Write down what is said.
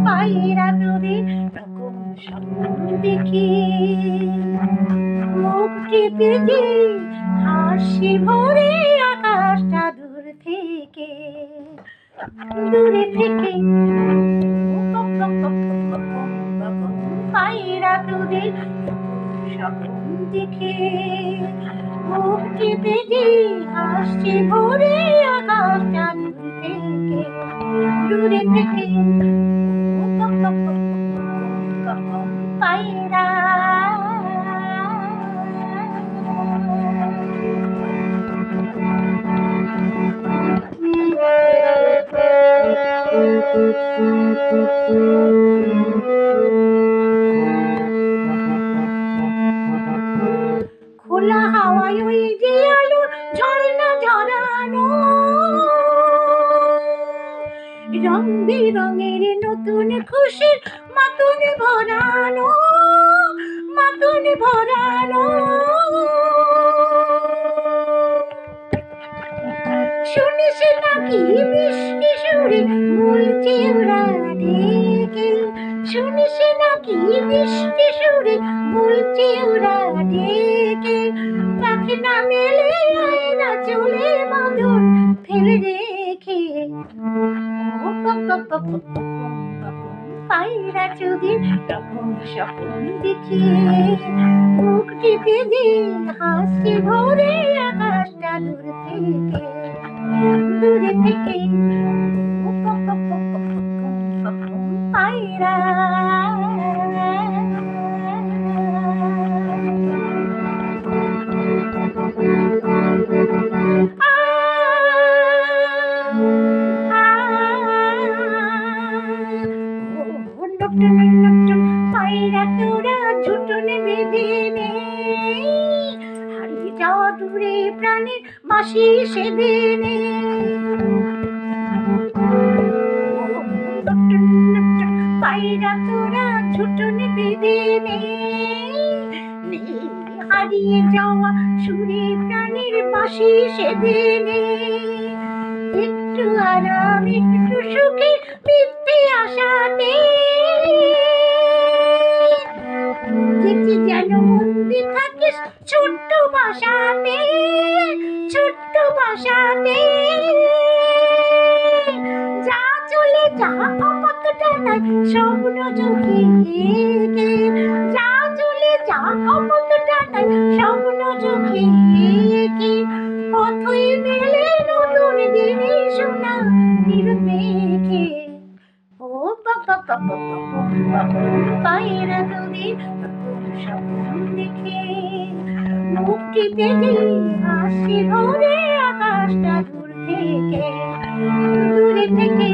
পায়রা তোদের রকম স্বপ্ন দেখি, মুখ টিপে যে হাসি ভরে আকাশটা দূর থেকে পায়রা তোদের স্বপ্ন দেখে, মুখ টিপে যে হাসি ভরে আকাশটা দূরে থেকে পায়রা। খোলা হাওয়ায় ওই যে আলো ঝর্ণা ঝরানো, রং বেরঙের নতুন খুশির মাতুন ভরানো, মাতুন ভরানো। শুনিস নাকি মিষ্টি সুরে বলছে ওরা ডেকে, শুনিস নাকি মিষ্টি সুরে বলছে ওরা ডেকে, পাখি না মেলে আয়না চলে বাঁধন ফেলে রেখে। পায়রা চোদের রকম স্বপ্ন দেখি, মুখ টিপে যে হাসি ভরে আকাশটা দূর থেকে দূরে থেকে পায়রা। পায়রা তোরা ঝুটন বেঁধে নে, হারিয়ে যাওয়া দূরে প্রাণের বাঁশি সেধে নে। পায়রা তোরা ঝুটন বেঁধে নে, হারিয়ে যাওয়া সুরে প্রাণের বাঁশি সেধে নে। একটু আরাম একটু সুখে মিথ্যে আশাতে যেন বন্দি থাকিস ছোট্ট বাসাতে, ছোট্ট বাসাতে। যা চলে যা আপাতটা নাই স্বপ্ন চোখে এঁকে, যা চলে যা আপাতটা নাই স্বপ্ন চোখে এঁকে। পথই মেলে নতুন দিনে সোনা নির্মেখে। ও বাবা বাবা বাবা পায়রা তোদের স্বপ্ন দেখে, মুখ টিপে যে হাসি ভরে আকাশটা দূর থেকে দূরে থেকে